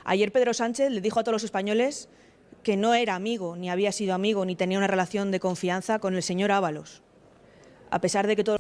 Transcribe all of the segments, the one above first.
Ayer Pedro Sánchez le dijo a todos los españoles que no era amigo, ni había sido amigo, ni tenía una relación de confianza con el señor Ábalos, a pesar de que todo...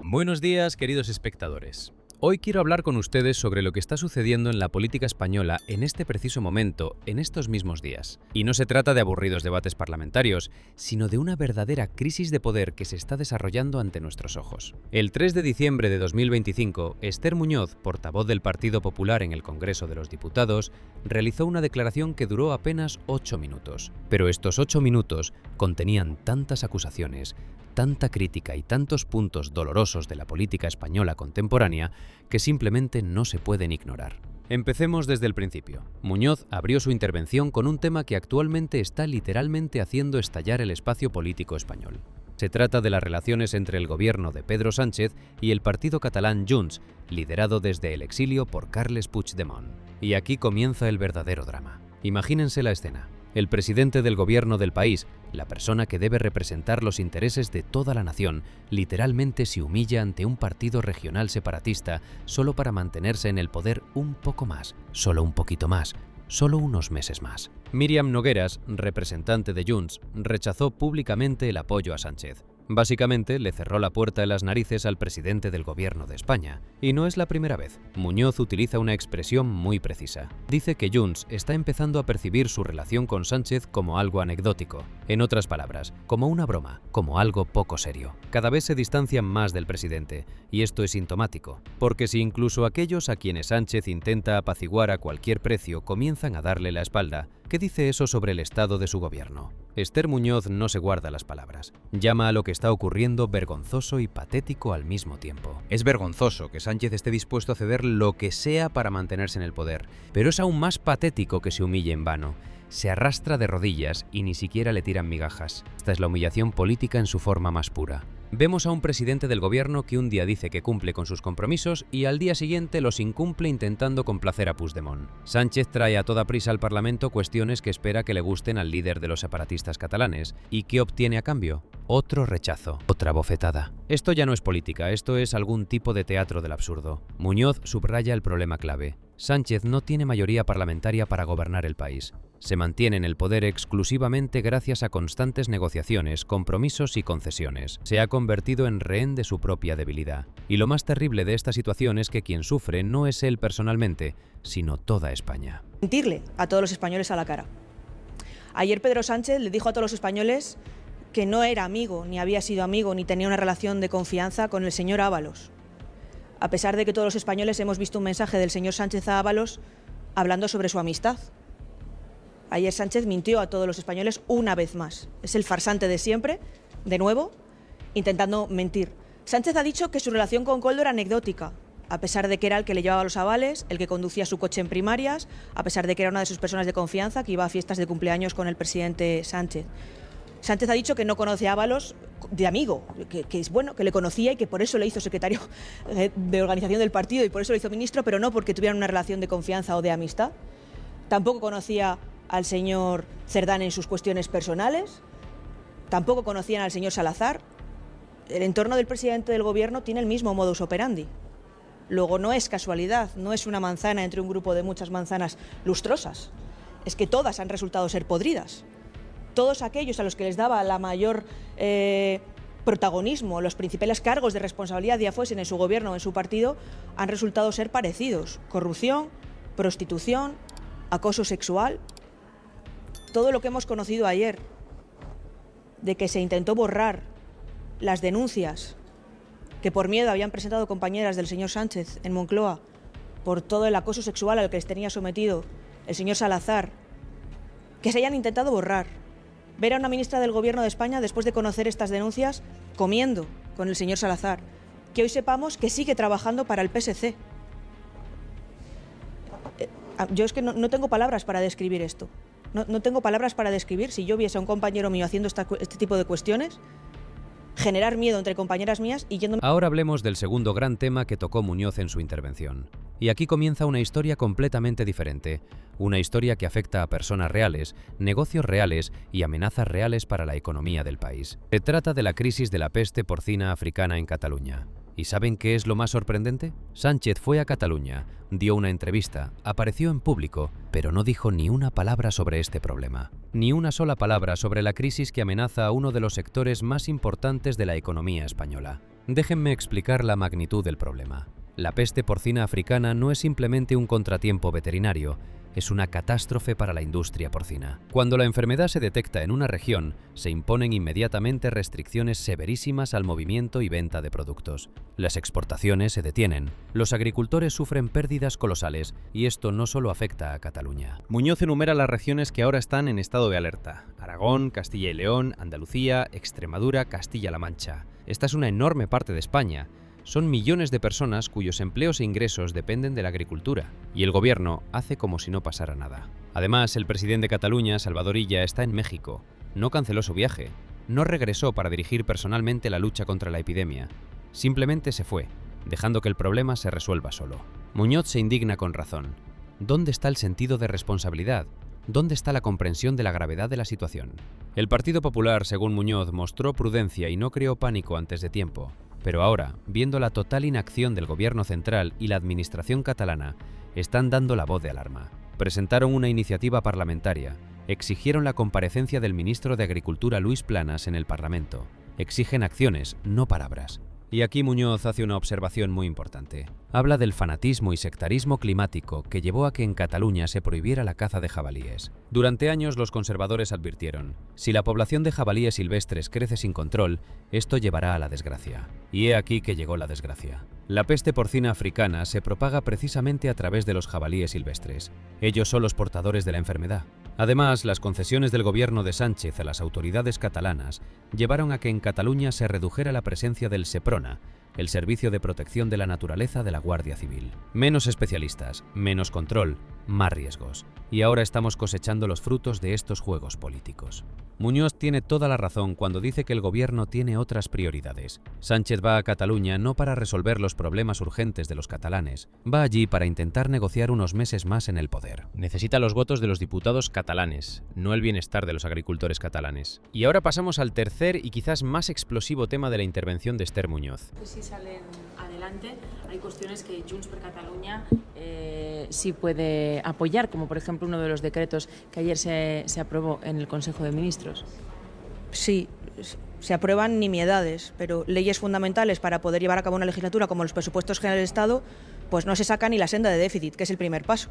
Buenos días, queridos espectadores. Hoy quiero hablar con ustedes sobre lo que está sucediendo en la política española en este preciso momento, en estos mismos días. Y no se trata de aburridos debates parlamentarios, sino de una verdadera crisis de poder que se está desarrollando ante nuestros ojos. El 3 de diciembre de 2025, Esther Muñoz, portavoz del Partido Popular en el Congreso de los Diputados, realizó una declaración que duró apenas 8 minutos. Pero estos 8 minutos contenían tantas acusaciones, tanta crítica y tantos puntos dolorosos de la política española contemporánea que simplemente no se pueden ignorar. Empecemos desde el principio. Muñoz abrió su intervención con un tema que actualmente está literalmente haciendo estallar el espacio político español. Se trata de las relaciones entre el gobierno de Pedro Sánchez y el partido catalán Junts, liderado desde el exilio por Carles Puigdemont. Y aquí comienza el verdadero drama. Imagínense la escena. El presidente del gobierno del país, la persona que debe representar los intereses de toda la nación, literalmente se humilla ante un partido regional separatista solo para mantenerse en el poder un poco más, solo un poquito más, solo unos meses más. Míriam Nogueras, representante de Junts, rechazó públicamente el apoyo a Sánchez. Básicamente, le cerró la puerta en las narices al presidente del gobierno de España. Y no es la primera vez. Muñoz utiliza una expresión muy precisa. Dice que Junts está empezando a percibir su relación con Sánchez como algo anecdótico. En otras palabras, como una broma, como algo poco serio. Cada vez se distancian más del presidente, y esto es sintomático. Porque si incluso aquellos a quienes Sánchez intenta apaciguar a cualquier precio comienzan a darle la espalda, ¿qué dice eso sobre el estado de su gobierno? Esther Muñoz no se guarda las palabras. Llama a lo que está ocurriendo vergonzoso y patético al mismo tiempo. Es vergonzoso que Sánchez esté dispuesto a ceder lo que sea para mantenerse en el poder, pero es aún más patético que se humille en vano. Se arrastra de rodillas y ni siquiera le tiran migajas. Esta es la humillación política en su forma más pura. Vemos a un presidente del gobierno que un día dice que cumple con sus compromisos y al día siguiente los incumple intentando complacer a Puigdemont. Sánchez trae a toda prisa al Parlamento cuestiones que espera que le gusten al líder de los separatistas catalanes. ¿Y qué obtiene a cambio? Otro rechazo, otra bofetada. Esto ya no es política, esto es algún tipo de teatro del absurdo. Muñoz subraya el problema clave. Sánchez no tiene mayoría parlamentaria para gobernar el país. Se mantiene en el poder exclusivamente gracias a constantes negociaciones, compromisos y concesiones. Se ha convertido en rehén de su propia debilidad. Y lo más terrible de esta situación es que quien sufre no es él personalmente, sino toda España. Mentirle a todos los españoles a la cara. Ayer Pedro Sánchez le dijo a todos los españoles que no era amigo, ni había sido amigo, ni tenía una relación de confianza con el señor Ábalos. A pesar de que todos los españoles hemos visto un mensaje del señor Sánchez a Ábalos hablando sobre su amistad. Ayer Sánchez mintió a todos los españoles una vez más. Es el farsante de siempre, de nuevo, intentando mentir. Sánchez ha dicho que su relación con Koldo era anecdótica, a pesar de que era el que le llevaba los avales, el que conducía su coche en primarias, a pesar de que era una de sus personas de confianza, que iba a fiestas de cumpleaños con el presidente Sánchez. Sánchez ha dicho que no conoce a Ábalos de amigo, que es bueno, que le conocía y que por eso le hizo secretario de organización del partido y por eso le hizo ministro, pero no porque tuvieran una relación de confianza o de amistad. Tampoco conocía al señor Cerdán en sus cuestiones personales, tampoco conocían al señor Salazar. El entorno del presidente del gobierno tiene el mismo modus operandi. Luego no es casualidad, no es una manzana entre un grupo de muchas manzanas lustrosas, es que todas han resultado ser podridas. Todos aquellos a los que les daba la mayor protagonismo, los principales cargos de responsabilidad, ya fuesen en su gobierno o en su partido, han resultado ser parecidos. Corrupción, prostitución, acoso sexual. Todo lo que hemos conocido ayer, de que se intentó borrar las denuncias que por miedo habían presentado compañeras del señor Sánchez en Moncloa por todo el acoso sexual al que les tenía sometido el señor Salazar, que se hayan intentado borrar. Ver a una ministra del Gobierno de España, después de conocer estas denuncias, comiendo con el señor Salazar. Que hoy sepamos que sigue trabajando para el PSC. Yo es que no tengo palabras para describir esto. No tengo palabras para describir. Si yo viese a un compañero mío haciendo este tipo de cuestiones, generar miedo entre compañeras mías y yéndome... Ahora hablemos del segundo gran tema que tocó Muñoz en su intervención. Y aquí comienza una historia completamente diferente. Una historia que afecta a personas reales, negocios reales y amenazas reales para la economía del país. Se trata de la crisis de la peste porcina africana en Cataluña. ¿Y saben qué es lo más sorprendente? Sánchez fue a Cataluña, dio una entrevista, apareció en público, pero no dijo ni una palabra sobre este problema. Ni una sola palabra sobre la crisis que amenaza a uno de los sectores más importantes de la economía española. Déjenme explicar la magnitud del problema. La peste porcina africana no es simplemente un contratiempo veterinario, es una catástrofe para la industria porcina. Cuando la enfermedad se detecta en una región, se imponen inmediatamente restricciones severísimas al movimiento y venta de productos. Las exportaciones se detienen, los agricultores sufren pérdidas colosales y esto no solo afecta a Cataluña. Muñoz enumera las regiones que ahora están en estado de alerta: Aragón, Castilla y León, Andalucía, Extremadura, Castilla-La Mancha. Esta es una enorme parte de España. Son millones de personas cuyos empleos e ingresos dependen de la agricultura, y el gobierno hace como si no pasara nada. Además, el presidente de Cataluña, Salvador Illa, está en México. No canceló su viaje, no regresó para dirigir personalmente la lucha contra la epidemia. Simplemente se fue, dejando que el problema se resuelva solo. Muñoz se indigna con razón. ¿Dónde está el sentido de responsabilidad? ¿Dónde está la comprensión de la gravedad de la situación? El Partido Popular, según Muñoz, mostró prudencia y no creó pánico antes de tiempo. Pero ahora, viendo la total inacción del gobierno central y la administración catalana, están dando la voz de alarma. Presentaron una iniciativa parlamentaria, exigieron la comparecencia del ministro de Agricultura Luis Planas en el Parlamento. Exigen acciones, no palabras. Y aquí Muñoz hace una observación muy importante. Habla del fanatismo y sectarismo climático que llevó a que en Cataluña se prohibiera la caza de jabalíes. Durante años los conservadores advirtieron: si la población de jabalíes silvestres crece sin control, esto llevará a la desgracia. Y he aquí que llegó la desgracia. La peste porcina africana se propaga precisamente a través de los jabalíes silvestres. Ellos son los portadores de la enfermedad. Además, las concesiones del gobierno de Sánchez a las autoridades catalanas llevaron a que en Cataluña se redujera la presencia del Seprona, el Servicio de Protección de la Naturaleza de la Guardia Civil. Menos especialistas, menos control, más riesgos. Y ahora estamos cosechando los frutos de estos juegos políticos. Muñoz tiene toda la razón cuando dice que el gobierno tiene otras prioridades. Sánchez va a Cataluña no para resolver los problemas urgentes de los catalanes, va allí para intentar negociar unos meses más en el poder. Necesita los votos de los diputados catalanes, no el bienestar de los agricultores catalanes. Y ahora pasamos al tercer y quizás más explosivo tema de la intervención de Esther Muñoz. Si salen adelante, hay cuestiones que Junts per Catalunya sí puede apoyar, como por ejemplo uno de los decretos que ayer se aprobó en el Consejo de Ministros. Sí, se aprueban nimiedades, pero leyes fundamentales para poder llevar a cabo una legislatura como los presupuestos generales del Estado, pues no se saca ni la senda de déficit, que es el primer paso.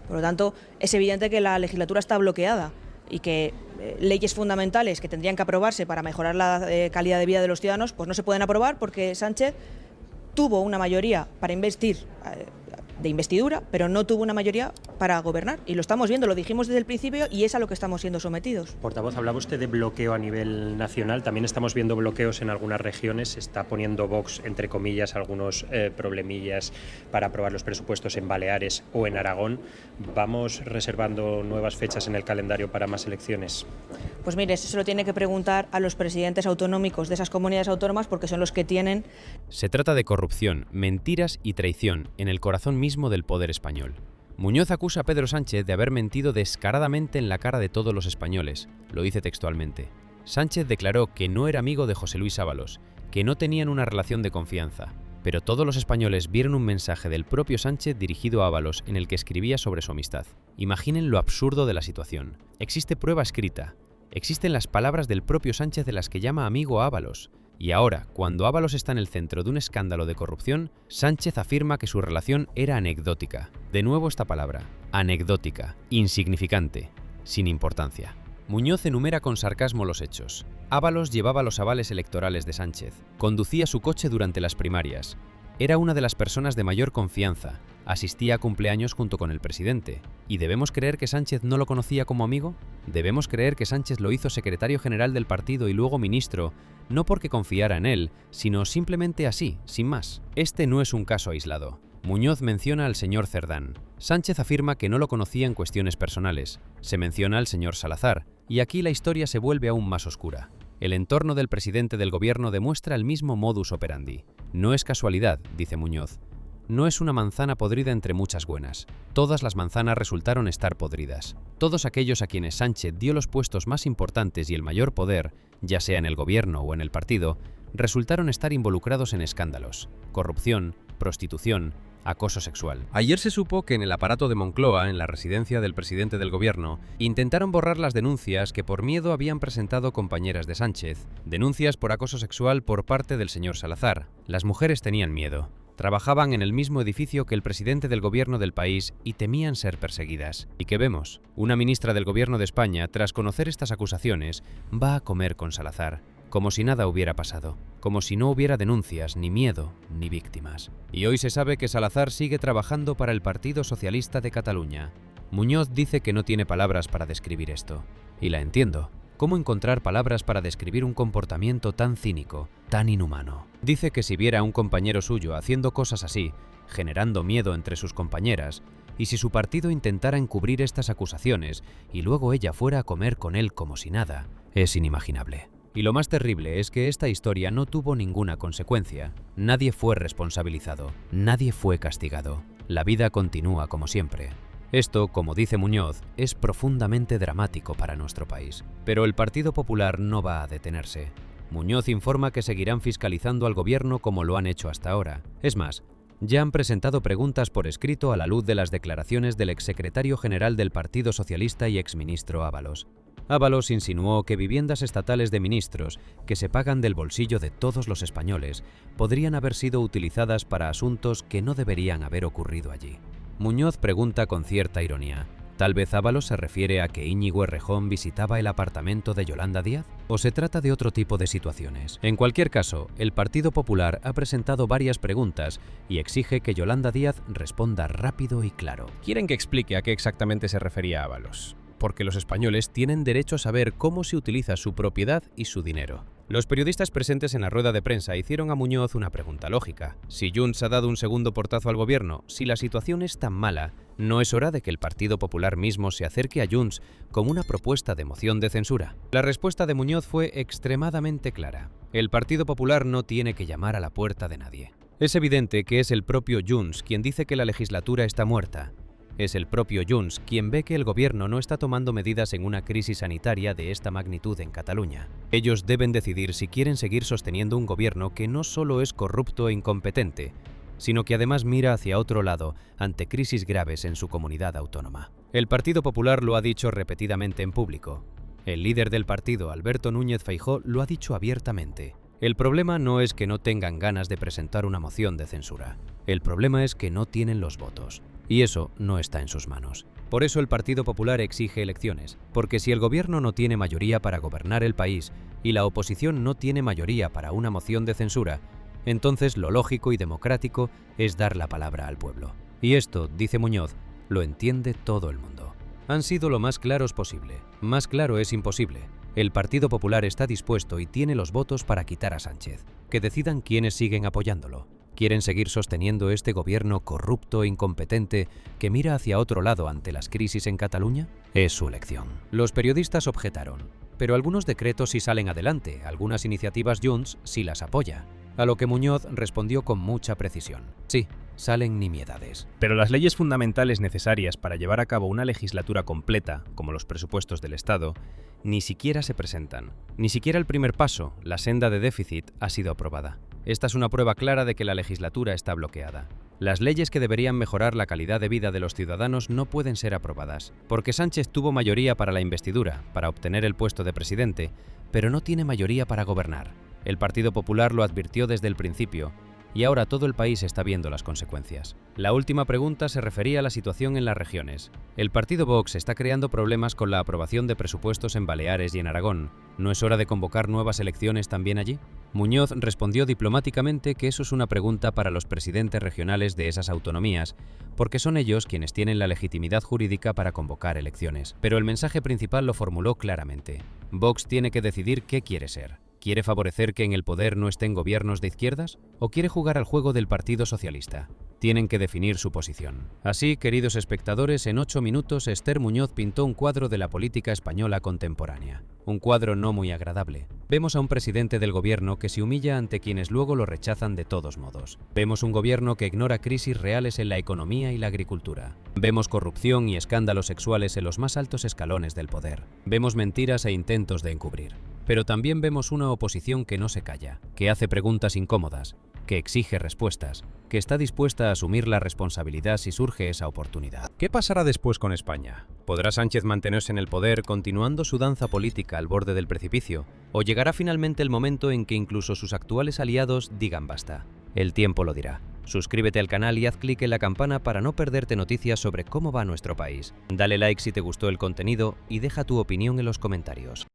Por lo tanto, es evidente que la legislatura está bloqueada y que leyes fundamentales que tendrían que aprobarse para mejorar la calidad de vida de los ciudadanos, pues no se pueden aprobar porque Sánchez tuvo una mayoría para investir de investidura, pero no tuvo una mayoría para gobernar. Y lo estamos viendo, lo dijimos desde el principio y es a lo que estamos siendo sometidos. Portavoz, hablaba usted de bloqueo a nivel nacional. También estamos viendo bloqueos en algunas regiones. Se está poniendo Vox, entre comillas, algunos problemillas para aprobar los presupuestos en Baleares o en Aragón. ¿Vamos reservando nuevas fechas en el calendario para más elecciones? Pues mire, eso se lo tiene que preguntar a los presidentes autonómicos de esas comunidades autónomas porque son los que tienen... Se trata de corrupción, mentiras y traición en el corazón mismo del poder español. Muñoz acusa a Pedro Sánchez de haber mentido descaradamente en la cara de todos los españoles, lo dice textualmente. Sánchez declaró que no era amigo de José Luis Ábalos, que no tenían una relación de confianza, pero todos los españoles vieron un mensaje del propio Sánchez dirigido a Ábalos en el que escribía sobre su amistad. Imaginen lo absurdo de la situación. Existe prueba escrita. Existen las palabras del propio Sánchez de las que llama amigo a Ábalos. Y ahora, cuando Ábalos está en el centro de un escándalo de corrupción, Sánchez afirma que su relación era anecdótica. De nuevo esta palabra, anecdótica, insignificante, sin importancia. Muñoz enumera con sarcasmo los hechos. Ábalos llevaba los avales electorales de Sánchez, conducía su coche durante las primarias, era una de las personas de mayor confianza, asistía a cumpleaños junto con el presidente. ¿Y debemos creer que Sánchez no lo conocía como amigo? ¿Debemos creer que Sánchez lo hizo secretario general del partido y luego ministro, no porque confiara en él, sino simplemente así, sin más? Este no es un caso aislado. Muñoz menciona al señor Cerdán. Sánchez afirma que no lo conocía en cuestiones personales. Se menciona al señor Salazar. Y aquí la historia se vuelve aún más oscura. El entorno del presidente del gobierno demuestra el mismo modus operandi. No es casualidad, dice Muñoz. No es una manzana podrida entre muchas buenas. Todas las manzanas resultaron estar podridas. Todos aquellos a quienes Sánchez dio los puestos más importantes y el mayor poder, ya sea en el gobierno o en el partido, resultaron estar involucrados en escándalos, corrupción, prostitución, acoso sexual. Ayer se supo que en el aparato de Moncloa, en la residencia del presidente del gobierno, intentaron borrar las denuncias que por miedo habían presentado compañeras de Sánchez, denuncias por acoso sexual por parte del señor Salazar. Las mujeres tenían miedo. Trabajaban en el mismo edificio que el presidente del gobierno del país y temían ser perseguidas. ¿Y qué vemos? Una ministra del gobierno de España, tras conocer estas acusaciones, va a comer con Salazar, como si nada hubiera pasado, como si no hubiera denuncias, ni miedo, ni víctimas. Y hoy se sabe que Salazar sigue trabajando para el Partido Socialista de Cataluña. Muñoz dice que no tiene palabras para describir esto. Y la entiendo. ¿Cómo encontrar palabras para describir un comportamiento tan cínico, tan inhumano? Dice que si viera a un compañero suyo haciendo cosas así, generando miedo entre sus compañeras, y si su partido intentara encubrir estas acusaciones y luego ella fuera a comer con él como si nada, es inimaginable. Y lo más terrible es que esta historia no tuvo ninguna consecuencia. Nadie fue responsabilizado, nadie fue castigado. La vida continúa como siempre. Esto, como dice Muñoz, es profundamente dramático para nuestro país. Pero el Partido Popular no va a detenerse. Muñoz informa que seguirán fiscalizando al gobierno como lo han hecho hasta ahora. Es más, ya han presentado preguntas por escrito a la luz de las declaraciones del exsecretario general del Partido Socialista y exministro Ábalos. Ábalos insinuó que viviendas estatales de ministros, que se pagan del bolsillo de todos los españoles, podrían haber sido utilizadas para asuntos que no deberían haber ocurrido allí. Muñoz pregunta con cierta ironía, ¿tal vez Ábalos se refiere a que Íñigo Errejón visitaba el apartamento de Yolanda Díaz? ¿O se trata de otro tipo de situaciones? En cualquier caso, el Partido Popular ha presentado varias preguntas y exige que Yolanda Díaz responda rápido y claro. Quieren que explique a qué exactamente se refería Ábalos, porque los españoles tienen derecho a saber cómo se utiliza su propiedad y su dinero. Los periodistas presentes en la rueda de prensa hicieron a Muñoz una pregunta lógica. Si Junts ha dado un segundo portazo al gobierno, si la situación es tan mala, ¿no es hora de que el Partido Popular mismo se acerque a Junts con una propuesta de moción de censura? La respuesta de Muñoz fue extremadamente clara. El Partido Popular no tiene que llamar a la puerta de nadie. Es evidente que es el propio Junts quien dice que la legislatura está muerta. Es el propio Junts quien ve que el gobierno no está tomando medidas en una crisis sanitaria de esta magnitud en Cataluña. Ellos deben decidir si quieren seguir sosteniendo un gobierno que no solo es corrupto e incompetente, sino que además mira hacia otro lado ante crisis graves en su comunidad autónoma. El Partido Popular lo ha dicho repetidamente en público. El líder del partido, Alberto Núñez Feijóo, lo ha dicho abiertamente. El problema no es que no tengan ganas de presentar una moción de censura. El problema es que no tienen los votos. Y eso no está en sus manos. Por eso el Partido Popular exige elecciones, porque si el gobierno no tiene mayoría para gobernar el país y la oposición no tiene mayoría para una moción de censura, entonces lo lógico y democrático es dar la palabra al pueblo. Y esto, dice Muñoz, lo entiende todo el mundo. Han sido lo más claros posible. Más claro es imposible. El Partido Popular está dispuesto y tiene los votos para quitar a Sánchez. Que decidan quiénes siguen apoyándolo. ¿Quieren seguir sosteniendo este gobierno corrupto e incompetente que mira hacia otro lado ante las crisis en Cataluña? Es su elección. Los periodistas objetaron, pero algunos decretos sí salen adelante, algunas iniciativas Junts sí las apoya. A lo que Muñoz respondió con mucha precisión. Sí, salen nimiedades. Pero las leyes fundamentales necesarias para llevar a cabo una legislatura completa, como los presupuestos del Estado, ni siquiera se presentan. Ni siquiera el primer paso, la senda de déficit, ha sido aprobada. Esta es una prueba clara de que la legislatura está bloqueada. Las leyes que deberían mejorar la calidad de vida de los ciudadanos no pueden ser aprobadas, porque Sánchez tuvo mayoría para la investidura, para obtener el puesto de presidente, pero no tiene mayoría para gobernar. El Partido Popular lo advirtió desde el principio, y ahora todo el país está viendo las consecuencias. La última pregunta se refería a la situación en las regiones. El partido Vox está creando problemas con la aprobación de presupuestos en Baleares y en Aragón. ¿No es hora de convocar nuevas elecciones también allí? Muñoz respondió diplomáticamente que eso es una pregunta para los presidentes regionales de esas autonomías, porque son ellos quienes tienen la legitimidad jurídica para convocar elecciones. Pero el mensaje principal lo formuló claramente. Vox tiene que decidir qué quiere ser. ¿Quiere favorecer que en el poder no estén gobiernos de izquierdas? ¿O quiere jugar al juego del Partido Socialista? Tienen que definir su posición. Así, queridos espectadores, en 8 minutos Esther Muñoz pintó un cuadro de la política española contemporánea. Un cuadro no muy agradable. Vemos a un presidente del gobierno que se humilla ante quienes luego lo rechazan de todos modos. Vemos un gobierno que ignora crisis reales en la economía y la agricultura. Vemos corrupción y escándalos sexuales en los más altos escalones del poder. Vemos mentiras e intentos de encubrir. Pero también vemos una oposición que no se calla, que hace preguntas incómodas, que exige respuestas, que está dispuesta a asumir la responsabilidad si surge esa oportunidad. ¿Qué pasará después con España? ¿Podrá Sánchez mantenerse en el poder continuando su danza política al borde del precipicio? ¿O llegará finalmente el momento en que incluso sus actuales aliados digan basta? El tiempo lo dirá. Suscríbete al canal y haz clic en la campana para no perderte noticias sobre cómo va nuestro país. Dale like si te gustó el contenido y deja tu opinión en los comentarios.